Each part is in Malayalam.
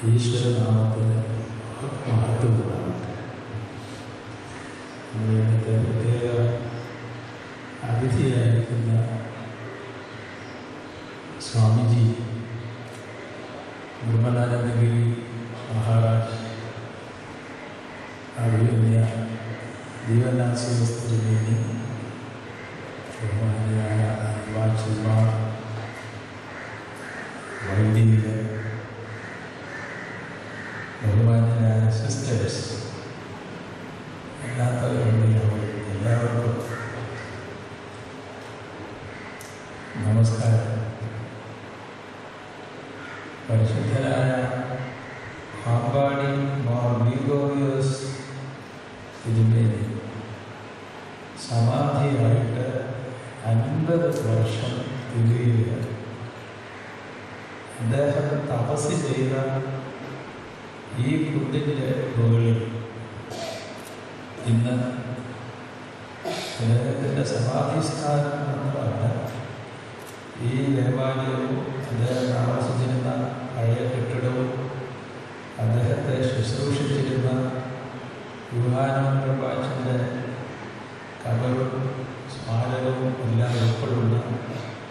ഈശ്വരനാമത്തിന് മഹത്വമുണ്ടാകട്ടെ. ഇന്നത്തെ പ്രത്യേക അതിഥിയായിരിക്കുന്ന സ്വാമിജി നിർമ്മലാനന്ദഗിരി മഹാരാജ് അഭിനന്ദ ദീവനാശുപത്രി ബഹുമാനിയായ വാച്ചന്മാർ, വൈദികർ, ബഹുമാനിയായ സിസ്റ്റേഴ്സ്, എല്ലാവർക്കും നമസ്കാരം. പരിശുദ്ധനായ പാമ്പാടി മാർ ഗ്രിഗോറിയോസ് തിരുമേനി സമാധിയായിട്ട് 50 വർഷം തിരികെയാണ്. അദ്ദേഹം തപസ് ചെയ്ത ഈ കുന്നിൻ്റെ മുകളിൽ ഇന്ന് അദ്ദേഹത്തിൻ്റെ സമാധിസ്ഥാനം മാത്രമല്ല, ഈ ദേവാലയവും അദ്ദേഹം താമസിച്ചിരുന്ന പഴയ കെട്ടിടവും അദ്ദേഹത്തെ ശുശ്രൂഷിച്ചിരുന്ന യുവാനന്ദപാച്ചൻ്റെ കബറും സ്മാരകവും എല്ലാം ഉൾക്കൊള്ളുന്ന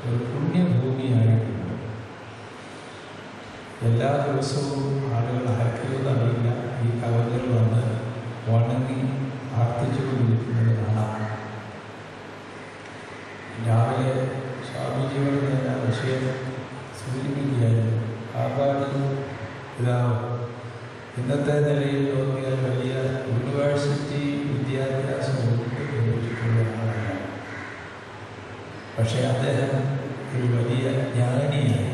ഒരു പുണ്യഭൂമിയായിട്ടുണ്ട്. എല്ലാ ദിവസവും ആളുകൾ അയക്കുന്നതറിയില്ല, ഈ കവറിൽ വന്ന് വണങ്ങി പ്രാർത്ഥിച്ചുകൊണ്ടിരിക്കുന്നത് കാണാം. രാവിലെ സ്വാമിജിയോട് ഞാൻ ആ വിഷയം സൂചിപ്പിക്കുകയായിരുന്നു. പാമ്പാടി പിതാവ് ഇന്നത്തെ നിലയിൽ നോക്കിയാൽ വലിയ യൂണിവേഴ്സിറ്റി വിദ്യാഭ്യാസം ഉപയോഗിച്ചിട്ടുള്ള ആളല്ല. പക്ഷേ അദ്ദേഹം ഒരു വലിയ ജ്ഞാനിയായി,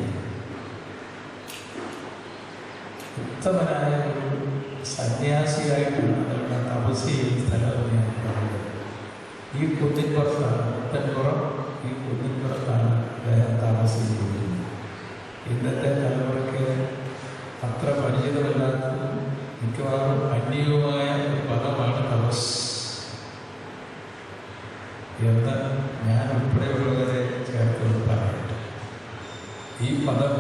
ഉത്തമനായ ഒരു സന്യാസിയായിട്ടാണ് അദ്ദേഹം തപസ് ചെയ്യുന്ന സ്ഥലം ഞാൻ പറഞ്ഞത്. ഈ കുന്നിൻപുറത്താണ്, മുട്ടൻപുറം, ഈ കുന്നിൻപുറത്താണ് അദ്ദേഹം തപസ് ചെയ്യുന്നത്. ഇന്നത്തെ തലമുറയ്ക്ക് അത്ര പരിചിതമല്ലാത്തതും മിക്കവാറും അന്യവുമായ ഒരു പദമാണ് തപസ് എന്ന് ഞാൻ ഉൾപ്പെടെയുള്ളവരെ ചേർത്ത് പറയട്ടെ. ഈ പദം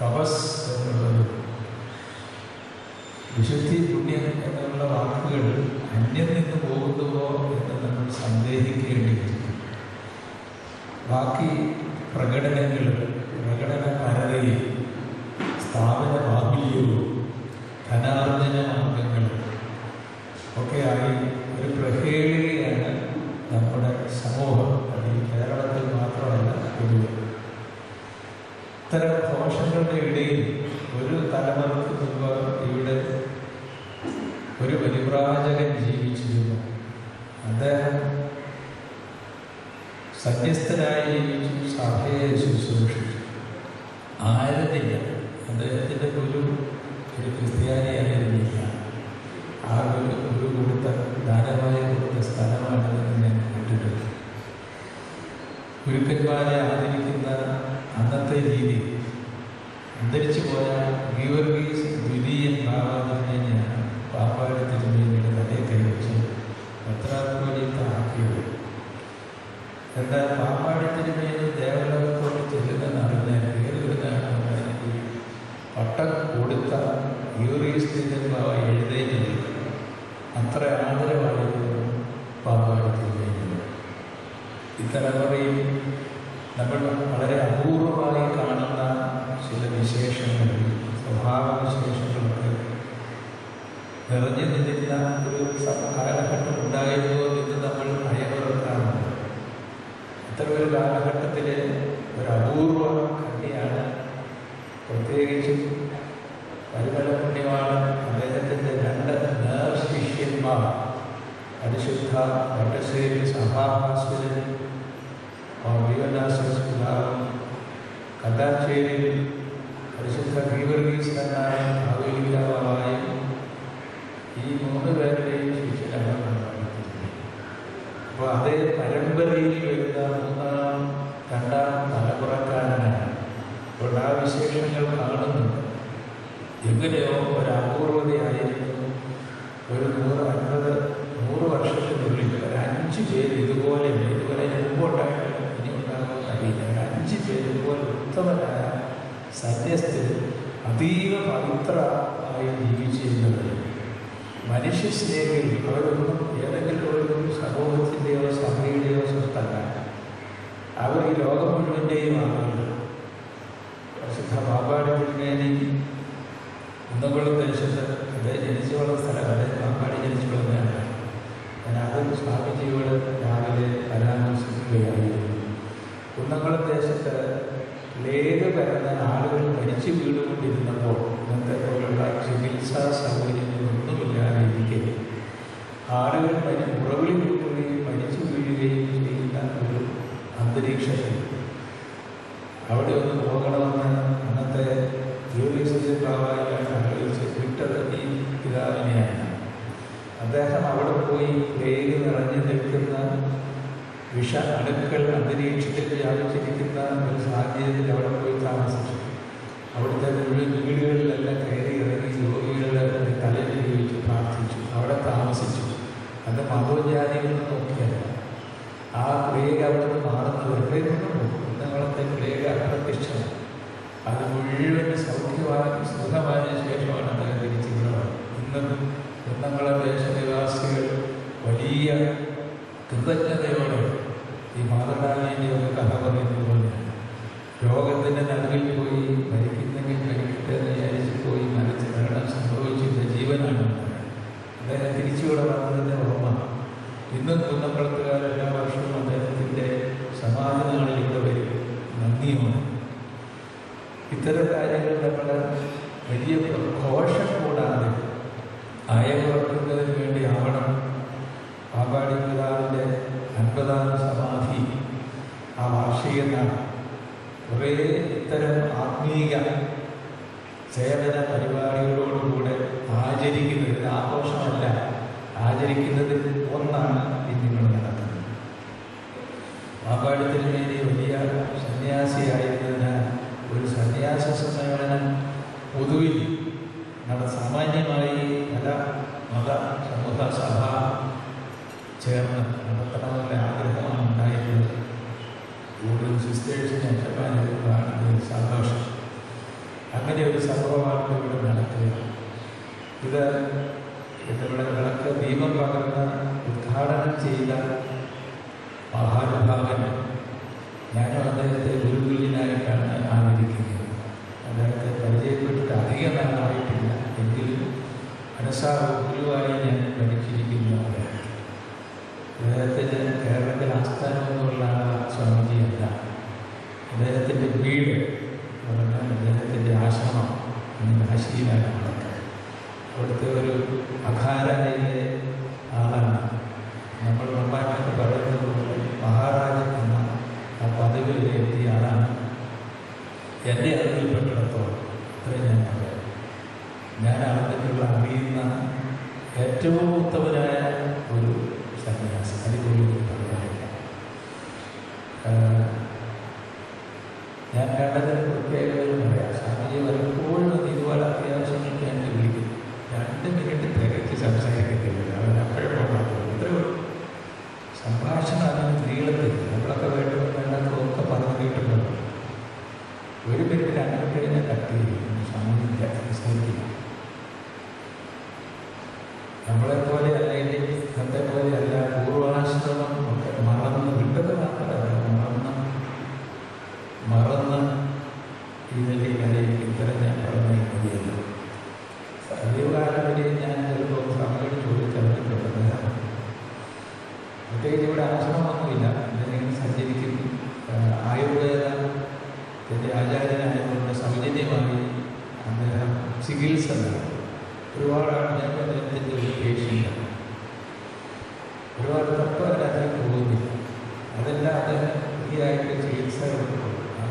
തപസ് എന്നുള്ളത് വിശുദ്ധി, പുണ്യം എന്നുള്ള വാക്കുകൾ അന്യം നിന്ന് പോകുന്നുവോ എന്ന് നമ്മൾ സന്ദേഹിക്കേണ്ടിയിരിക്കുന്നു. ബാക്കി പ്രകടനപരതയും സ്ഥാപന ബാഹുല്യവും ധനാർജന മാർഗങ്ങളും ഒക്കെയായി ഒരു പ്രഹേളികയാണ് നമ്മുടെ സമൂഹം. അത് ഈ കേരളത്തിൽ മാത്രമല്ല, പൊതുവെ ഇത്തരം ദോഷങ്ങളുടെ ഇടയിൽ ഒരു തലമുറക്ക് മുമ്പ് ഇവിടെ ഒരു പരിവ്രാജകൻ ജീവിച്ചിരുന്നു. അദ്ദേഹം സന്യസ്തനായി ജീവിച്ചു, സഭയെ ശുശ്രൂഷിച്ചു. ആയിരുന്നില്ല, അദ്ദേഹത്തിൻ്റെ ഗുരു ഒരു ക്രിസ്ത്യാനിയായിരുന്നില്ല. ആ ഗുരു കൊടുത്ത ദാനമായി കൊടുത്ത സ്ഥലമാണെന്ന് ഞാൻ കേട്ടിട്ടുണ്ട്. ഗുരുക്കന്മാരെ ആദരിക്കുന്ന അന്നത്തെ രീതി അന്തരിച്ചു പോയ ഗീവർഗീസ് ദ്വിതീയൻ ഭാവാചാര്യനെയാണ് പാമ്പാടി തിരുമേനിയുടെ തലയെ കൈവച്ച് പത്രാത്മകത്തെ ആക്കിയത്. എന്നാൽ പാമ്പാടി തിരുമേനി ദേവലോകത്തോട് ചെല്ലുന്നെന്ന് അറിഞ്ഞാൽ ഏതൊരുതാണ് എനിക്ക് പട്ടം കൊടുത്ത ഗീവർഗീസ് ദ്വിതീയൻ ബാവ എഴുതേറ്റില്ല. അത്ര ആദരവായിരുന്നു പാമ്പാടി തിരുമേനി. ഇത്തലമുറയിൽ നമ്മൾ വളരെ അപൂർവമായി കാണുന്ന ചില വിശേഷങ്ങൾ, സ്വഭാവവിശേഷങ്ങളൊക്കെ നിറഞ്ഞു നിന്നിരുന്ന ഒരു കാലഘട്ടം ഉണ്ടായിരുന്നോ എന്ന് നമ്മൾ അയവറുക്കാറുണ്ട്. അത്തരമൊരു കാലഘട്ടത്തിലെ ഒരു അപൂർവ കന്യയാണ്, പ്രത്യേകിച്ചും പരിമല പുണ്യമാണ് അദ്ദേഹത്തിൻ്റെ 2 നേർശിഷ്യന്മാർ, പരിശുദ്ധ വട്ടശ്ശേരി സഭാഭാസ്വരൻ ദീവനാശ്വസിതാവും കല്ലാശ്ശേരിയിൽ പരിശുദ്ധ ഗീവർഗീസ് എന്നായ ആവേലികാവായും ഈ 3 പേരുടെയും ശിഷ്യനാണ് നടത്തുന്നത്. അപ്പോൾ അതേ പരമ്പരയിൽ വരുന്ന 2ാം തലമുറക്കാരനാണ്. അപ്പോൾ ആ വിശേഷങ്ങൾ കാണുന്നുണ്ട്. എങ്ങനെയോ ഒരു അപൂർവതയായിരുന്നു. ഒരു 100 വർഷത്തിനുള്ളിൽ ഒരു 5 പേര് ഇതുപോലെ മുമ്പോട്ടായിട്ട് ഇനി ഉണ്ടാകാൻ കഴിയില്ല. 5 പേര് ഇതുപോലെ ഉത്തമനായ സന്യസ്തർ അതീവ പവിത്രമായി ജീവിച്ചിരുന്നത്. മനുഷ്യസ്നേഹികൾ അവരൊന്നും ഏതെങ്കിലും ഒരു സമൂഹത്തിൻ്റെയോ സഭയുടെയോ സ്വത്തല്ല. അവർ ഈ ലോകം മുഴുവൻ്റെയും ആളുകൾ. പ്രസിദ്ധ പാമ്പാടി തിരുമേനി കുന്നംകുളം ദേശത്ത് അദ്ദേഹം ജനിച്ചു വളർന്ന സ്ഥലം, അദ്ദേഹം പാമ്പാടി ജനിച്ചു വളർന്നതാണ്. ഞാൻ അത് സ്വാമിജിയോട് രാവിലെ പരാമർശിക്കുകയായിരുന്നു. കുന്നംകുളം ദേശത്ത് ലേഗ് വരുന്ന ആളുകൾ മരിച്ചു വീടുകൊണ്ടിരുന്നപ്പോൾ ഇന്നത്തെ പോലുള്ള ചികിത്സാ സൗകര്യങ്ങളൊന്നുമില്ലാതെ ഇരിക്കുകയും ആളുകൾ ഉറവിളി കൂട്ടുകയും മരിച്ചു വീഴുകയും ചെയ്യുന്ന ഒരു അന്തരീക്ഷത്തിൽ അവിടെ ഒന്ന് പോകണമെന്ന് അന്നത്തെ യൂണിവേഴ്സിറ്റിക്കാവാനാണ് ആലോചിച്ച് വിട്ടത് ഈ പിതാവിനെയാണ്. അദ്ദേഹം അവിടെ പോയി ലേഗ് നിറഞ്ഞു നിൽക്കുന്ന വിഷ അണുക്കൾ അന്തരീക്ഷത്തിൽ വ്യാപിച്ചിരിക്കുന്ന ഒരു സാഹചര്യത്തിൽ അവിടെ പോയി താമസിച്ചു. അവിടുത്തെ മുഴുവൻ വീടുകളിലെല്ലാം കയറി ഇറങ്ങി രോഗികളുടെ തലയിൽ ഉപയോഗിച്ച് പ്രാർത്ഥിച്ചു. അവിടെ താമസിച്ചു. അത് മതോജാതികളൊന്നും നോക്കിയല്ല. ആ പ്ലേഗ് അവിടെ നിന്ന് മാറുന്നത് എവിടെയൊന്നും കുന്നംകുളത്തെ പ്ലേഗ് അപ്രത്യക്ഷമാണ്. അത് മുഴുവൻ സുഖമായ ശേഷമാണ് അദ്ദേഹം തിരിച്ചിരുന്നത്. ഇന്നും കുന്നംകുളം ദേശനിവാസികൾ വലിയ കൃതജ്ഞതയോടെ ഈ മാതൃകാവിൻ്റെ ഒരു കഥ പറയുന്നത് രോഗത്തിൻ്റെ നടുവിൽ പോയി മരിക്കുന്നെങ്കിൽ മരിക്കട്ടെ എന്ന് വിചാരിച്ചു പോയി മരണം സംഭവിച്ചില്ല, ജീവനാണ്. അദ്ദേഹം തിരിച്ചുകൂടെ വന്നതിൻ്റെ ഓർമ്മ ഇന്നും കുന്നംകുളത്തുകാർ എല്ലാ വർഷവും അദ്ദേഹത്തിൻ്റെ സമാധാനങ്ങളിലൂടെ വരും. നന്ദിയുമാണ്. ഇത്തരം കാര്യങ്ങൾ നമ്മൾ വലിയ ഘോഷം കൂടാതെ അയവുറക്കുന്നതിന് വേണ്ടി ആവണം. പാമ്പാടി പിതാവിൻ്റെ 50ാം സമാധി ആ വാർഷിക നാൾ കുറേ ഇത്തരം ആത്മീയ സേവന പരിപാടികളോടുകൂടെ ആചരിക്കുന്നത്, ആഘോഷമല്ല, ആചരിക്കുന്നതിൽ ഒന്നാണ് ഇന്നിങ്ങൾ നടക്കുന്നത്. പാമ്പാടി തിരുമേനി വലിയ സന്യാസിയായിരുന്നതിനാൽ ഒരു സന്യാസ സമ്മേളനം പൊതുവിൽ സാമാന്യമായി പല മത സമൂഹ സഭ ചേർന്ന് നടത്തണമെന്ന ആഗ്രഹമാണ് ഉണ്ടായിരുന്നത്. കൂടുതൽ സിസ്റ്റേഴ്സിനെ അച്ഛന്മാരെ കാണുന്നതിൽ സന്തോഷം. അങ്ങനെ ഒരു സംഭവമാണ് ഇവിടെ നടക്കുക. ഇത് ഇവിടെ വിളക്ക് ദീപം പകർന്ന് ഉദ്ഘാടനം ചെയ്ത മഹാനുഭാവൻ ഞാനും അദ്ദേഹത്തെ ഗുരുകുല്യനായിട്ടാണ് ആദരിക്കുന്നത്. അദ്ദേഹത്തെ പരിചയപ്പെട്ടിട്ട് അധികം നാളായിട്ടില്ല, എങ്കിലും മനസ്സാ ഗുരുവായി ഞാൻ പഠിച്ചിരിക്കുന്നു. അദ്ദേഹത്തിന് കേരളത്തിൽ ആസ്ഥാനമൊന്നുമുള്ള സ്വാമിജിയല്ല. അദ്ദേഹത്തിൻ്റെ വീട് പറഞ്ഞാൽ അദ്ദേഹത്തിൻ്റെ ആശ്രമം കാശിയിലാണ്. അവിടുത്തെ ഒരു അഖാരയിലെ ആളാണ്. നമ്മൾ മുമ്പായിട്ട് പറയുന്നത് പോലെ മഹാരാജൻ എന്ന ആ പദവിയിൽ എത്തിയ ആളാണ്. എൻ്റെ അറിവിൽപ്പെട്ടിടത്തോളം അത്രയും ഞാൻ പറയാം. ഞാൻ അറിഞ്ഞിട്ടുള്ള അറിയുന്ന ഏറ്റവും ഉത്തമനായ ഒരു സന്യാസി. അതിലൊരു പറയാനില്ല. ഞാൻ കണ്ടതിന് പ്രത്യേകതകൾ പറയാം. സ്വാമിജി പലപ്പോഴും ഇതുപോലെ അത്യാവശ്യങ്ങൾക്ക് എന്നെ വിളിക്കും. 2 മിനിറ്റ് തികച്ച് സംസാരിക്കത്തില്ല. അവൻ അപ്പോഴും ഇത്രയും സംഭാഷണം അതിന് നീളത്തില്ല. നമ്മളൊക്കെ വേണ്ടതൊക്കെ പറഞ്ഞു കേട്ടിട്ടുണ്ടോ? 1 മിനിറ്റ് 2 മിനിറ്റ് കഴിഞ്ഞാൽ കട്ട് ചെയ്യും. സ്വാമിജില്ല സംസാരിക്കില്ല. നമ്മളെപ്പോലെ അല്ലെങ്കിൽ ഇന്നത്തെ പോലെയല്ല. പൂർവാശ്രമം ഒക്കെ മറന്ന് വിട്ടത് മാത്രമല്ല, മറന്ന് ഇതിലേക്ക് ഇത്തരം ഞാൻ പറഞ്ഞു മതിയല്ലോ. സമീപകാലം വരെ ഞാൻ ചിലപ്പോൾ സമയം ചോദിച്ചിട്ടുള്ളത്. പ്രത്യേകിച്ച് ഇവിടെ ആശ്രമമൊന്നുമില്ല. എന്തെങ്കിലും സഞ്ചരിക്കും. ആയുർവേദത്തിൻ്റെ ആചാര്യനായതുകൊണ്ട് സൗജന്യമായി അദ്ദേഹം ചികിത്സ നൽകും. ഒരുപാടാണ് ഞാൻ അദ്ദേഹത്തിൻ്റെ ഒരു പേഷ്യൻ്റാണ്. ഒരുപാട് തത്വം പോകുന്നില്ല. അതെല്ലാം അദ്ദേഹം ഫ്രീയായിട്ട് ചികിത്സ കൊടുക്കും.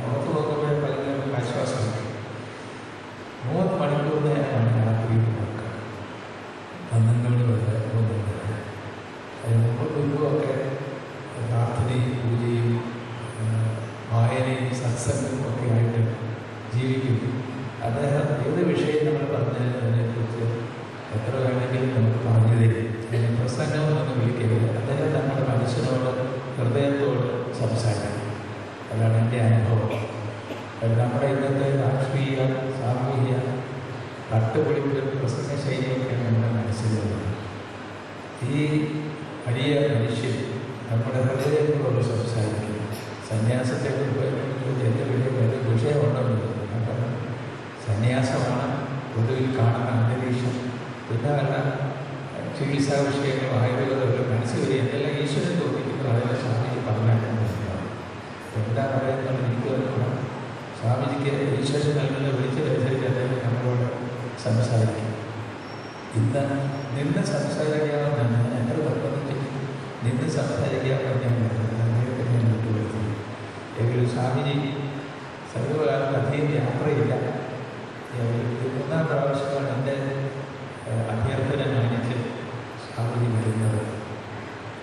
പുറത്ത് നോക്കുമ്പോൾ പലരും ആശ്വാസം. 3 മണിക്കൂർ നേരമാണ് രാത്രി നോക്കുക. 12 മണി വരെ 3 മണി വരെ. അതിന് മുമ്പൊക്കെ പ്രാർത്ഥനയും പൂജയും വായനയും സത്സംഗവും ഒക്കെ ആയിട്ട് ജീവിക്കുന്നു. അദ്ദേഹം ഏത് വിഷയം നമ്മൾ പറഞ്ഞാലും അതിനെക്കുറിച്ച് എത്ര വേണമെങ്കിലും നമുക്ക് പറഞ്ഞു തരും. അതിന് പ്രസംഗമെന്ന് വിളിക്കരുത്. അദ്ദേഹം നമ്മുടെ മനസ്സിനോട് ഹൃദയത്തോട് സംസാരിക്കും. അതാണ് എൻ്റെ അനുഭവം. നമ്മുടെ ഇന്നത്തെ രാഷ്ട്രീയ സാമൂഹിക തട്ടുപൊളിപ്പ് പ്രസംഗ ശൈലിയൊക്കെയാണ് നമ്മുടെ മനസ്സിലുള്ളത്. ഈ വലിയ മനുഷ്യൻ നമ്മുടെ ഹൃദയങ്ങളോട് സംസാരിക്കുന്നു. സന്യാസത്തെക്കുറിച്ച് എൻ്റെ വലിയ വിഷയമുണ്ടെന്ന് കാരണം സന്യാസമാണ് പൊതുവിൽ കാണുന്ന അന്തരീക്ഷം. പിന്നെ നല്ല ചികിത്സാ വിഷയങ്ങൾ ആയുർവേദമൊക്കെ മനസ്സിൽ വരിക എന്തെല്ലാം ഈശ്വരൻ തോന്നിക്കുന്നത് അതിനെ സ്വാമിജി പറഞ്ഞാൽ എന്താ പറയുന്നത് എനിക്ക് തോന്നുന്നു. സ്വാമിജിക്ക് ഈശ്വരൻ നൽകുന്ന വിളിച്ചതനുസരിച്ച് അദ്ദേഹം നമ്മളോട് സംസാരിക്കും. ഇന്ന് നിന്ന് സംസാരിക്കാമെന്ന് ഞാൻ എന്നോട് നിർബന്ധിച്ചിട്ട് നിന്ന് സംസാരിക്കാമെന്ന് ഞാൻ അദ്ദേഹത്തെ ഞാൻ വിട്ടുകൊടുത്തു. എങ്കിലും സ്വാമിജി സർവകാലത്ത് അധികം യാത്രയില്ല. 3-ാം പ്രാവശ്യമാണ് എൻ്റെ അഭ്യർത്ഥന മാനിച്ച് സ്വാമിജി വരുന്നത്.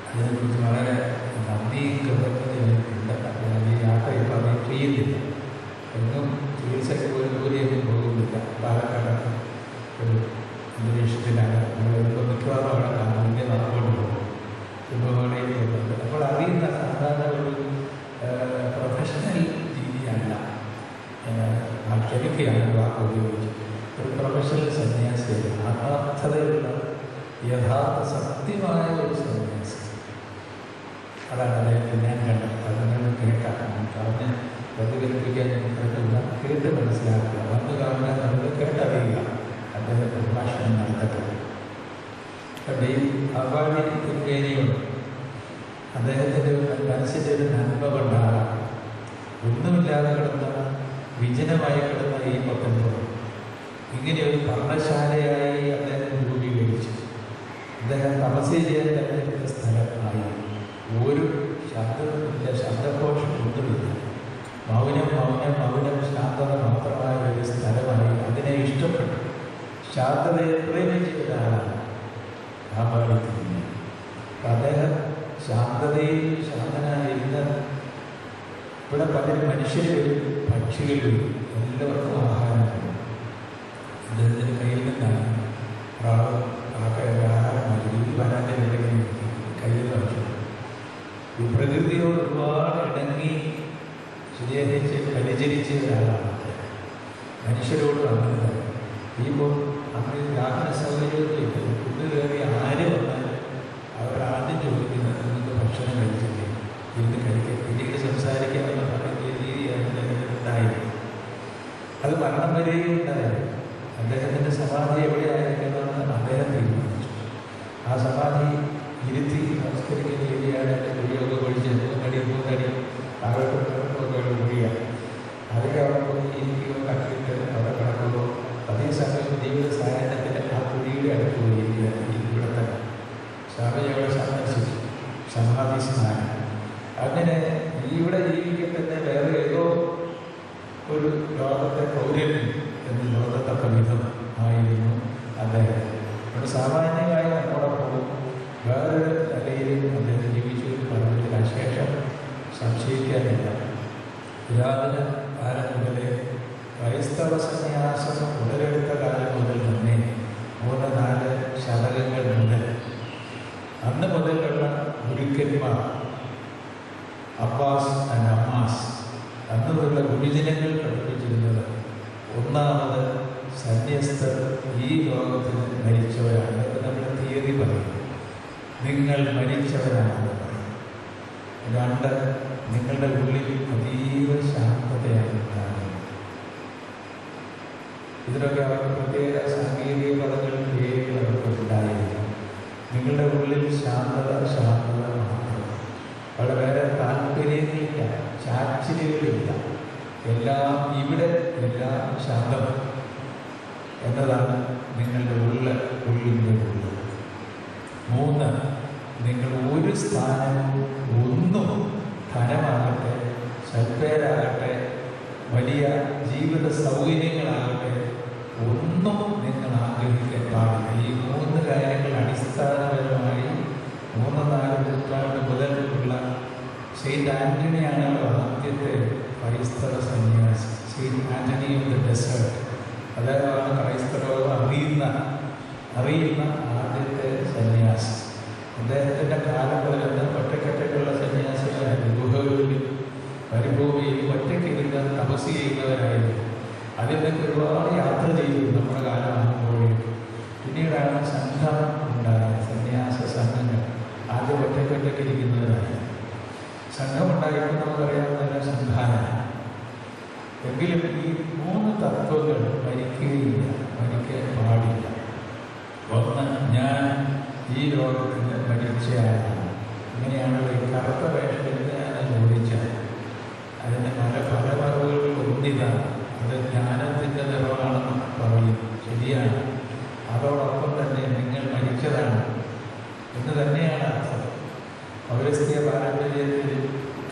അതിനെക്കുറിച്ച് വളരെ നന്ദിയും കൃതജ്ഞതയുണ്ട്. ഈ യാത്ര ഇപ്പോൾ അദ്ദേഹം ചെയ്യുന്നില്ല. എങ്ങും ചികിത്സയ്ക്ക് പോലും ദൂരെയൊന്നും പോകുന്നില്ല. പാലക്കാട് ഒരു അന്തരീക്ഷത്തിലാണ് നമ്മൾ വരുമ്പോൾ മിക്കവാറും അവിടെ കാണുന്നതിൻ്റെ നടന്നുകൊണ്ട് പോകും. കുംഭമേളയിലുണ്ട്. നമ്മൾ അറിയുന്ന സാധാരണ ഒരു പ്രൊഫഷണൽ രീതിയല്ല. ക്ഷമിക്കുകയാണ് വാക്ക് ഉപയോഗിച്ച് ഒരു പ്രൊഫഷണൽ സന്യാസിയല്ല. ആത്മാർത്ഥതയുള്ള യഥാർത്ഥ സത്യമായ ഒരു സന്യാസി. അതാണ് അദ്ദേഹത്തെ ഞാൻ കണ്ടത്. അത് നിങ്ങൾ കേൾക്കാം. പറഞ്ഞ് പ്രതിഫലിപ്പിക്കാൻ പറ്റില്ല. കേട്ട് മനസ്സിലാക്കുക. വന്ന് കാണുക, നമ്മൾ കേട്ടറിയുക. അദ്ദേഹം പ്രഭാഷണം നടത്തട്ടെ. അപ്പം ഈ അവാർഡി തിരുമേനിയോട് അദ്ദേഹത്തിൻ്റെ മനസ്സിൻ്റെ ഒരു നന്മ കൊണ്ടാകാം ഒന്നുമില്ലാതെ കിടന്ന വിജനമായി കിടന്ന ഈ പത്തനംതിട്ട ഇങ്ങനെ ഒരു പർണശാലയായി അദ്ദേഹം രൂപീകരിച്ചു. അദ്ദേഹം തപസ്യ ചെയ്യാൻ തെരഞ്ഞെടുത്ത സ്ഥലമായി. ഒരു ശബ്ദമില്ല, ശബ്ദഘോഷം ഒന്നുമില്ല. മൗനം മൗനം മൗനം ശാന്തത മാത്രമായ ഒരു സ്ഥലമായി അതിനെ ഇഷ്ടപ്പെട്ടു. ശാന്തതയെ പ്രേമിച്ച ഒരാളാണ് രാമായണത്തിൽ. അദ്ദേഹം ശാന്തതയിൽ ശാന്തനായിരുന്ന ഇവിടെ പലരും മനുഷ്യർ വരും, പക്ഷികൾ വരും, എല്ലാവർക്കും ആഹാരമുണ്ട്. അദ്ദേഹത്തിൻ്റെ കയ്യിൽ നിന്നാണ് ആഹാരം ഈ വരാൻ്റെ വിലങ്ങനെ കയ്യിൽ വെച്ചു. ഈ പ്രകൃതിയോട് ഒരുപാട് ഇണങ്ങി സ്നേഹിച്ച് പരിചരിച്ച ഒരാളാണ്. മനുഷ്യരോട് അങ്ങനെ ഇപ്പോൾ അങ്ങനെ വാഹന സൗകര്യമൊന്നുമില്ല. ഫുഡ് കയറി ആര് വന്നാലും അവരാദ്യം ചോദിക്കുന്നത് നിങ്ങൾക്ക് ഭക്ഷണം കഴിച്ചില്ലേ, ഇരുന്ന് കഴിക്കുക, പിന്നീട് സംസാരിക്കാമെന്ന് പറയുന്ന രീതിയാണ് ഉണ്ടായത്. അത് മരണം വരെയും ഉണ്ടായത്. അദ്ദേഹത്തിൻ്റെ സമാധി എവിടെയായിരിക്കണമെന്ന് അദ്ദേഹം തീരുമാനിച്ചു. ആ സമാധി ഇരുത്തി നമസ്കരിക്കുന്ന രീതിയാണ് എൻ്റെ കുഴിയൊക്കെ കൊഴിച്ച് 3 അടി 3 അടി താഴോട്ടൊക്കെ കുഴിയ അതൊക്കെ അവിടെ പോയി ഇരിക്കുകയോ കട്ടിട്ട് അവിടെ കിടക്കുമ്പോൾ അതേസമയം ജീവിത സായാഹ്നത്തിന് ആ കുഴിയുടെ അടുത്ത് പോയിരിക്കുകയാണ്. ഇവിടുത്തെ സ്വാമി അവിടെ സന്ദർശിച്ചു സമാധി സ്നാനം. അങ്ങനെ ഇവിടെ ജീവിക്കത്തന്നെ വേറെ ഏതോ ഒരു ലോകത്തെ പൗരൻ എന്ന് ലോകത്തക്ക വിധം ആയിരുന്നു അദ്ദേഹം. അവിടെ സാമാന്യമായി നമ്മോടൊപ്പം വേറൊരു നിലയിലും അദ്ദേഹം ജീവിച്ചു എന്ന് പറഞ്ഞതിൽ അശേഷം സംശയിക്കാനില്ല. പുരാതന കാലം മുതലേ ക്രൈസ്തവ സന്യാസം ഉടലെടുത്ത കാലം മുതൽ തന്നെ 3-4 ശതകങ്ങൾ മുതൽ അന്ന് മുതലുള്ള ഗുരുക്കന്മാർ അബ്ബാസ് ആൻഡ് അമ്മാസ് അന്ന് മുതലുള്ള ഗുരുജനങ്ങൾ പഠിപ്പിച്ചിരുന്നത് ഒന്നാമത് സന്യസ്തർ ഈ ലോകത്തിൽ മരിച്ചവരാണ്. നമ്മൾ തിയറി പറയും, നിങ്ങൾ മരിച്ചവരാണെന്ന് പറയും. 2, നിങ്ങളുടെ ഉള്ളിൽ അതീവ ശാന്തതയാണ് ഉണ്ടാകുന്നത്. ഇതിനൊക്കെ അവർക്ക് പ്രത്യേക സാങ്കേതിക പദങ്ങൾ പേരുകൾ അവർക്ക് ഉണ്ടായിരുന്നു. നിങ്ങളുടെ ഉള്ളിൽ ശാന്തത മാത്രം. അവിടെ വേറെ താല്പര്യങ്ങളില്ല, ചാച്ചിലുകളില്ല, എല്ലാം ഇവിടെ എല്ലാം ശാന്തം എന്നതാണ് നിങ്ങളുടെ ഉള്ളിൻ്റെ ഉള്ളിൽ. 3, നിങ്ങൾ ഒരു സ്ഥാനവും ഒന്നും ധനമാകട്ടെ, സൽപ്പേരാകട്ടെ, വലിയ ജീവിത സൗകര്യങ്ങളാകട്ടെ ഒന്നും നിങ്ങൾ ആഗ്രഹിക്കാൻ പാടില്ല. ഈ 3 കാര്യങ്ങൾ അടിസ്ഥാനപരമായി 3-4 നൂറ്റാണ്ട് മുതലുള്ള സെയിൻറ്റ് ആൻ്റണിയാണ് ആദ്യത്തെ ക്രൈസ്തവ സന്യാസി. Saint Antony of the desert. അദ്ദേഹമാണ് ക്രൈസ്തവ അറിയുന്ന ആദ്യത്തെ സന്യാസി. അദ്ദേഹത്തിൻ്റെ കാലം മുതൽ ഒറ്റക്കെട്ടുള്ള സന്യാസികളായിരുന്നു. ഗുഹകളിൽ മരുഭൂമിയിൽ ഒറ്റയ്ക്കിരുന്ന് തപസ് ചെയ്യുന്നവരായിരുന്നു. അതിനൊക്കെ ഒരുപാട് യാത്ര ചെയ്തു നമ്മുടെ കാലമാകുമ്പോഴേക്കും. പിന്നീടാണ് സംഘം ഉണ്ടായത്, സന്യാസ സംഘങ്ങൾ. ആദ്യം ഒറ്റയ്ക്കൊറ്റയ്ക്കിരിക്കുന്നവരായി സംഘമുണ്ടായിട്ട് നമുക്കറിയാവുന്ന സംഘാന. എങ്കിലും ഈ 3 തത്വങ്ങൾ മരിക്കുകയില്ല, മരിക്കാൻ പാടില്ല. ഒന്ന്, ഞാൻ ഈ ലോകത്തിന് മരിച്ചയാളാണ്. ഇങ്ങനെയാണല്ലോ ഈ കറുത്ത വേഷത്തിൽ ഞാൻ ചോദിച്ചാൽ അതിൻ്റെ പല മറവുകളിൽ ഒന്നിതാണ്. അത് ജ്ഞാനത്തിൻ്റെ നിറവാണെന്ന് പറയും, ശരിയാണ്. അതോടൊപ്പം തന്നെ നിങ്ങൾ മരിച്ചതാണ് എന്ന് തന്നെയാണ് അർത്ഥം. പൗരസ്ത്യ പാരമ്പര്യത്തിൽ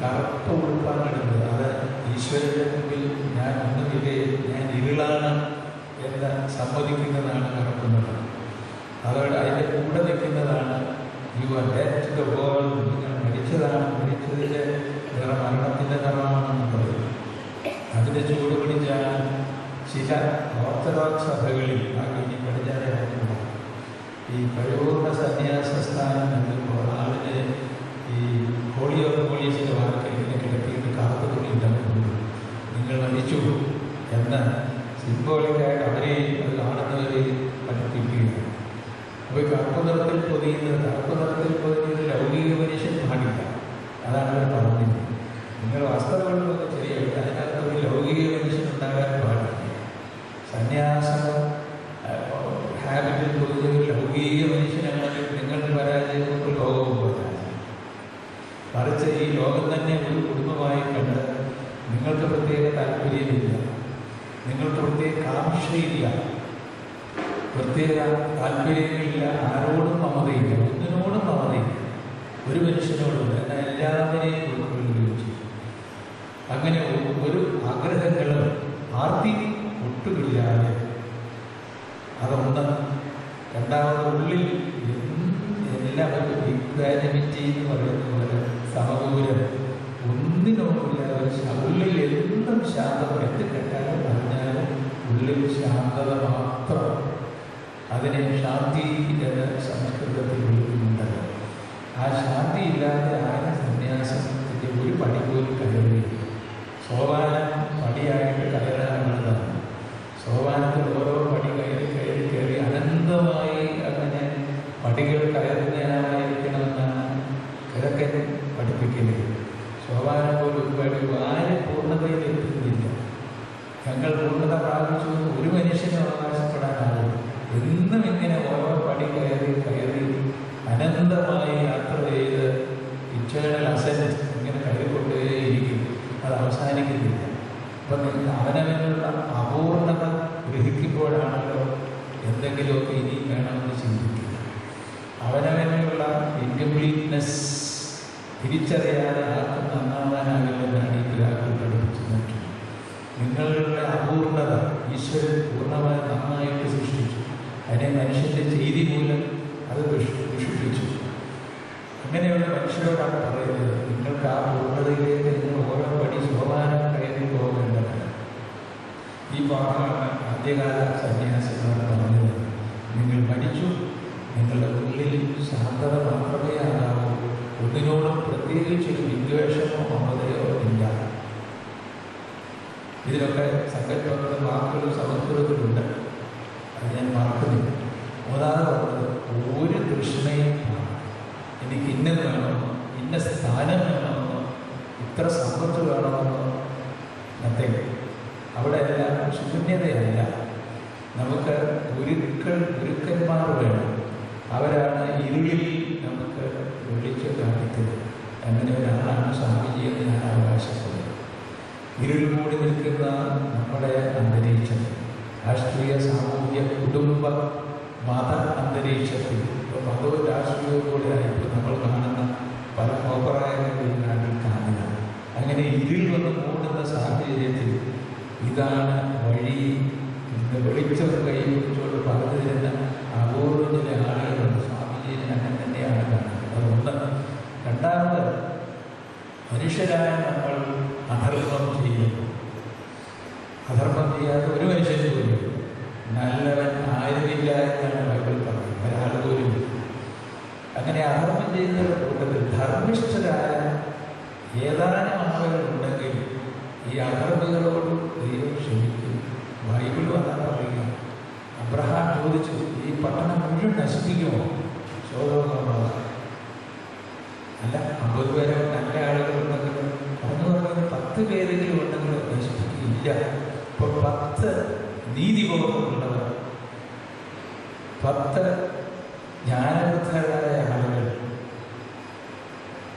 കറുത്ത ഉടുപ്പാണെടുത്തത്. അത് ഈശ്വരന്റെ മുമ്പിൽ ഞാൻ ഒന്നുമില്ലേ, ഞാൻ ഇരുളാണ് എന്ന് സമ്മതിക്കുന്നതാണ് കറുക്കുന്നത്. അതോടെ അതിൻ്റെ കൂടെ നിൽക്കുന്നതാണ് you are dead to the world. നിങ്ങൾ മരിച്ചതാണ്, മരിച്ചതിൻ്റെ നിറം മരണത്തിൻ്റെ നിറമാണെന്ന് പറയും. അതിൻ്റെ ചൂട് പിടിച്ചാൽ ചില ഓർത്തഡോക്സ് സഭകളിൽ ആ കഴിഞ്ഞ് പഠിച്ചാലുണ്ട് ഈ പരിപൂർണ സന്യാസ സ്ഥാനം നൽകുമ്പോൾ ആളിന് ഈ ഹോളി ഓഫ് ഹോളീസിൻ്റെ വാർത്ത ഇങ്ങനെ കിടത്തിയിട്ട് കാത്തു തുണിയിട്ടുണ്ട്. നിങ്ങൾ മരിച്ചു എന്ന് സിംബോളിക്കായിട്ട് അവരെ അത് കാണുന്നവരെ പഠിപ്പിക്കുകയാണ്. അപ്പോൾ കറുപ്പ് നിറത്തിൽ പൊതിയുന്നത് ലൗകിക മനുഷ്യൻ പാടില്ല. അതാണ് അവർ പറഞ്ഞത്. നിങ്ങൾ വസ്ത്രങ്ങളൊക്കെ ശരിയായിട്ട് അതിനകത്ത് ഒരു ലൗകിക മനുഷ്യൻ ഉണ്ടാകാൻ പാടില്ല. സന്യാസം ഹാബിറ്റിൽ പൊതുവെ ലൗകിക മനുഷ്യനാണെങ്കിൽ നിങ്ങളുടെ പരാജയം കൊണ്ട് ലോകവും പരാജയം. മറിച്ച് ഈ ലോകം തന്നെ ഒരു കുടുംബമായി കണ്ട് നിങ്ങൾക്ക് പ്രത്യേക താല്പര്യമില്ല, നിങ്ങൾക്ക് പ്രത്യേക കാംക്ഷയില്ല, പ്രത്യേക താല്പര്യങ്ങളില്ല, ആരോടും മമതയില്ല, ഒന്നിനോടും മമതയില്ല, ഒരു മനുഷ്യനോടും എന്നാൽ എല്ലാവരെയും ഉൾക്കൊള്ളുകയും ചെയ്യും. അങ്ങനെ ഒരു ആഗ്രഹങ്ങളും ആർത്തി ഒട്ടുമില്ലാതെ അതൊന്ന്. രണ്ടാമത് ഉള്ളിൽ എല്ലാവരും ഇക്വാനിമിറ്റി എന്ന് പറയുന്ന പോലെ സമദൂരം ഒന്നിനോടില്ല. ഉള്ളിൽ എന്നും ശാന്തത, എന്ത് കേട്ടാലും പറഞ്ഞാലും ഉള്ളിൽ ശാന്തത മാത്രം. അതിനെ ശാന്തി എന്ന് സംസ്കൃതത്തിൽ വിളിക്കുന്നുണ്ടല്ലോ. ആ ശാന്തി ഇല്ലാതെ ആരും സന്യാസത്തിൻ്റെ ഒരു പടി പോലും കയറുകയില്ല. സോപാനം പടിയായിട്ട് കയറാനുള്ളതാണ്. സോപാനത്തിൽ ഓരോ പടി കയറി അനന്തമായി അങ്ങനെ പടികൾ കയറുന്നതിനായിരിക്കണമെന്നാണ് കിഴക്കൻ പഠിപ്പിക്കുന്നത്. സോപാനം പോലും ഒരുപാട് ആരും പൂർണ്ണതയിൽ എത്തുന്നില്ല. ഞങ്ങൾ പൂർണ്ണത പ്രാപിച്ചു ഒരു മനുഷ്യന് അവകാശപ്പെടാനാവും. എന്നും ഇങ്ങനെ ഓരോ പടി കയറി അനന്തമായി യാത്ര ചെയ്ത് ഇറ്റേണൽ അസെന്റ് ഇങ്ങനെ കയറിക്കൊണ്ടേയിരിക്കും. അത് അവസാനിക്കുന്നില്ല. അപ്പം നിങ്ങൾ അവനവനുള്ള അപൂർണത ഗ്രഹിക്കുമ്പോഴാണല്ലോ എന്തെങ്കിലുമൊക്കെ ഇനി വേണമെന്ന് ചിന്തിക്കുക. അവനവനുള്ള ഇൻകംപ്ലീറ്റ്നെസ് തിരിച്ചറിയാതെ ആർക്കും നന്നാവാനാകില്ലെന്നാണ് ഈ പിതാക്കൾ പഠിപ്പിച്ചു നോക്കി. നിങ്ങളുടെ അപൂർണത ഈശ്വരൻ പൂർണ്ണമായി നന്നായിട്ട് സൃഷ്ടിച്ചു. അതിനെ മനുഷ്യൻ്റെ ചെയ്തി മൂലം അത് വിഷുപ്പിച്ചു. അങ്ങനെയുള്ള മനുഷ്യരോടാണ് പറയുന്നത്, നിങ്ങൾക്ക് ആ പൂർണ്ണതയിലേക്ക് നിങ്ങൾ ഓരോ പടി സോപാനം കയറി പോകേണ്ടതാണ്. ഈ പാഠമാണ് ആദ്യകാല സന്യാസികളോട് പറഞ്ഞത്. നിങ്ങൾ മരിച്ചു, നിങ്ങളുടെ ഉള്ളിൽ ശാന്തത മാത്രമേ ആകാവൂ. ഒന്നിനോടും പ്രത്യേകിച്ചൊരു വിദ്വേഷമോ മമതയോ ഇല്ല. ഇതിലൊക്കെ സങ്കല്പങ്ങളും വാക്കുകളും സംസ്കൃതത്തിലുണ്ട്. അത് ഞാൻ മറക്കുന്നില്ല. മൂന്നാമത് പറഞ്ഞത് ഒരു തൃഷ്ണയും എനിക്ക് ഇന്നത് വേണമെന്നോ ഇന്ന സ്ഥാനം വേണമെന്നോ ഇത്ര സമ്പത്ത് വേണമെന്നോ നത്തേക്ക്. അവിടെ എല്ലാം ശൂന്യതയല്ല. നമുക്ക് ഗുരുക്കന്മാർ വേണം. അവരാണ് ഇരുളിൽ നമുക്ക് വിളിച്ച് കാണിക്കുന്നത്. അങ്ങനെ ഒരാളാണ് സ്വാമിജി എന്ന് ഞാൻ അവകാശപ്പെടുന്നത്. ഇരുൾ മൂടി നിൽക്കുന്ന നമ്മുടെ അന്തരീക്ഷം, രാഷ്ട്രീയ സാമൂഹ്യ കുടുംബ മത അന്തരീക്ഷത്തിൽ ഇപ്പോൾ മതവും രാഷ്ട്രീയവും കൂടെ ആയിട്ട് നമ്മൾ കാണുന്ന പല അഭിപ്രായങ്ങളും നാട്ടിൽ കാണുക. അങ്ങനെ ഇരുൾ വന്ന് മൂടുന്ന സാഹചര്യത്തിൽ ഇതാണ് വഴി എന്ന് വെളിച്ചം കൈ പിടിച്ചുകൊണ്ട് പറഞ്ഞു തരുന്ന അപൂർവ ചില ആളുകളുണ്ട്. സ്വാമിജിയെ അങ്ങനെ തന്നെയാണ് കാണുന്നത്. അതൊന്ന്. രണ്ടാമത്, മനുഷ്യരായ നമ്മൾ അധർമ്മം ചെയ്യുന്നു. അധർമ്മം ചെയ്യാതെ ഒരു മനുഷ്യന് പോലും നല്ലവൻ ആരുമില്ല എന്നാണ് ബൈബിൾ പറയുന്നത്. ഒരാൾ പോലും. അങ്ങനെ അധർമ്മം ചെയ്യുന്നവരുടെ കൂട്ടത്തിൽ ധർമ്മിഷ്ഠരായ ഏതാനും ആളുകളുണ്ടെങ്കിൽ ഈ അറബികളോട് ദൈവം ക്ഷമിക്കും. ബൈബിളും അതാണ് പറയുക. അബ്രഹാം ചോദിച്ചു, ഈ പട്ടണം മുഴുവൻ നശിപ്പിക്കുമോ? സോദോമ അല്ല, 50 പേരെ നല്ല ആളുകളുണ്ടെങ്കിൽ പറഞ്ഞു 10 പേരെങ്കിലും ഉണ്ടെങ്കിൽ നശിപ്പിക്കില്ല. ഇപ്പോൾ 10 നീതിബോധമുള്ളവർ, 10 ജ്ഞാനബുദ്ധരായ ആളുകൾ,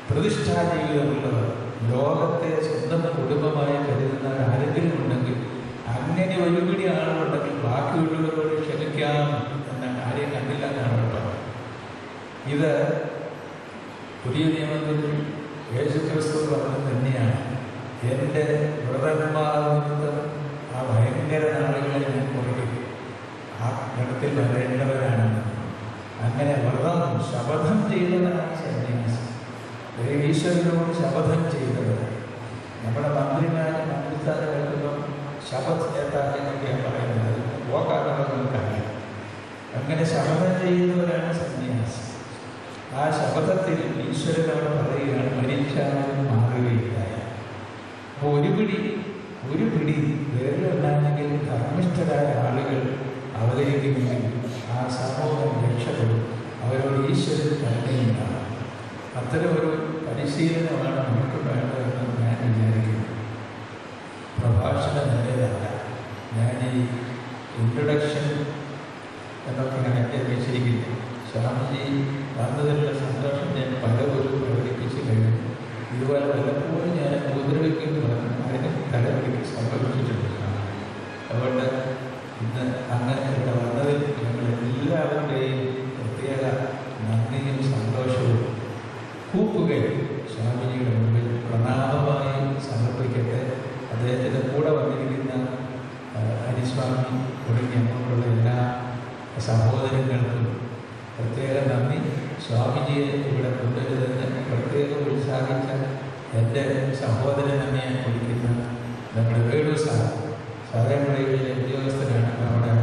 പ്രതിഷ്ഠാ ജീവിതമുള്ളവർ, ലോകത്തെ സ്വന്തം കുടുംബമായി കരുതുന്ന ആരെങ്കിലും ഉണ്ടെങ്കിൽ, അങ്ങനെ ഒരുപിടി ആളുകളുണ്ടെങ്കിൽ ബാക്കിയുള്ളവരോട് ക്ഷമിക്കാം എന്നാണ്. ആരെയും കണ്ടില്ല എന്നാണ് പറഞ്ഞത്. ഇത് പുതിയ നിയമത്തിൽ യേശുക്രിസ്തു പറഞ്ഞത് തന്നെയാണ്. എൻ്റെ വ്രതന്മാർ ആ ഭയങ്കര നാളുകളെ ഞാൻ കുറയ്ക്കും, ആ ഗണത്തിൽ വരേണ്ടവരാണ്. അങ്ങനെ വ്രതം ശപഥം ചെയ്തവരാണ് സന്യാസം. ഈശ്വരനോട് ശപഥം ചെയ്തവർ. നമ്മുടെ മന്ത്രിമാരും മന്ത്രിസ്ഥാനം കേൾക്കുമ്പോൾ ശപഥ എന്നൊക്കെയാണ് പറയുന്നത്. പോക്കാണെന്ന് നമുക്കറിയാം. അങ്ങനെ ശപഥം ചെയ്യുന്നവരാണ് സന്യാസം. ആ ശപഥത്തിൽ ഈശ്വരനോട് പറയുകയാണ്, മരിച്ചാലും മാറുകയില്ല. അപ്പോൾ ഒരു പിടി വേറെയുണ്ടാണെങ്കിൽ ധർമ്മിഷ്ഠരായ ആളുകൾ അവതരിക്കുമെങ്കിൽ ആ സമൂഹം രക്ഷപ്പെടും. അവരോട് ഈശ്വരൻ കരുണയുണ്ടാകും. അത്തരം ഒരു പരിശീലനമാണ് നമുക്ക് വേണ്ടതെന്ന് ഞാൻ വിചാരിക്കുന്നു. പ്രഭാഷണം നല്ലതല്ല. ഞാൻ ഈ ഇൻട്രൊഡക്ഷൻ എന്നൊക്കെയാണ് എൻ്റെ വെച്ചിരിക്കുന്നത്. സ്വാമിജി വന്നതിലുള്ള സന്തോഷം ഞാൻ പലപ്പോഴും പ്രകടിപ്പിച്ച് കഴിഞ്ഞു. ഇതുപോലെ പലപ്പോഴും ഞാൻ ഉപദ്രവിക്കുന്നു പറഞ്ഞു അതിന് തലപിടിക്ക് സംഭവിച്ചിട്ടുണ്ട്. അതുകൊണ്ട് ഇന്ന് അങ്ങനെ ഇവിടെ വന്നതിൽ ഞങ്ങളെല്ലാവരുടെയും പ്രത്യേക നന്ദിയും സന്തോഷവും കൂപ്പുകയും സ്വാമിജിയുടെ മുമ്പിൽ പ്രണാമമായി സമർപ്പിക്കട്ടെ. അദ്ദേഹത്തിൻ്റെ കൂടെ വന്നിരിക്കുന്ന ഹരിസ്വാമി തുടങ്ങി അങ്ങോട്ടുള്ള എല്ലാ സഹോദരങ്ങൾക്കും പ്രത്യേക നന്ദി. സ്വാമിജിയെ ഇവിടെ കൊണ്ടുവരുന്നതിന് പ്രത്യേകം ഉത്സാഹിച്ച എൻ്റെ സഹോദരനെ ഞാൻ വിളിക്കുന്ന നമ്മുടെ വേണു സാറേമുളയിലെ ഉദ്യോഗസ്ഥനാണ്. നമ്മുടെ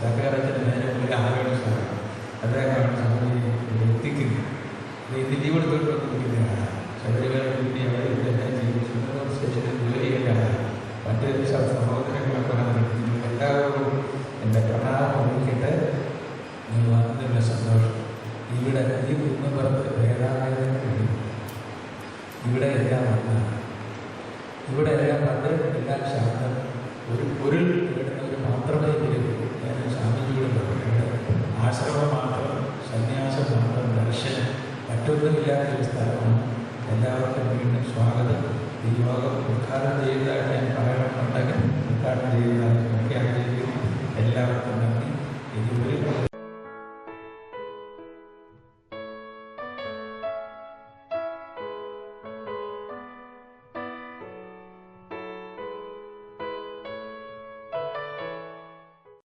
സഹകരണത്തിന് നേരെ ആവേണു സാർ, അദ്ദേഹമാണ് സ്വാമിജിയെ എത്തിക്കുന്നത്. ഇത് ലീവ് എടുത്തുകൊണ്ടിരിക്കുന്നതാണ്. ശബരിമല ഡ്യൂട്ടി അവിടെ ഇതെല്ലാം ചെയ്യും. സുന്ദരം സ്റ്റേഷനിൽ ജോലിയിലാണ്. മറ്റൊരു സഹോദരങ്ങളൊക്കെ നടത്തുന്നു. എല്ലാവരും എൻ്റെ പ്രണാമം അറിയിക്കട്ടെ. വന്നതിനുള്ള സന്തോഷം. ഇവിടെ ഈ കുന്നപ്പുറത്ത് വേദാലയത്തിൽ ഇവിടെ എല്ലാം വന്നാണ്. ഇവിടെ എല്ലാം പണ്ട് എല്ലാം ശാന്തം. ഒരു പൊരുൾ വേണ്ടുന്നവർ മാത്രമേ ഇതിലേക്ക് ഞാൻ സ്വാമിജിയോട് പറഞ്ഞത്. ആശ്രമം മാത്രം, സന്യാസം മാത്രം, ദർശനം മറ്റൊന്നുമില്ലാത്തൊരു സ്ഥലമാണ്. എല്ലാവർക്കും വീണ്ടും സ്വാഗതം. ഈ യോഗം ഉദ്ഘാടനം ചെയ്തതായിട്ട് ഞാൻ പറയണമെന്നുണ്ടെങ്കിൽ ഉദ്ഘാടനം ചെയ്തതായിട്ട്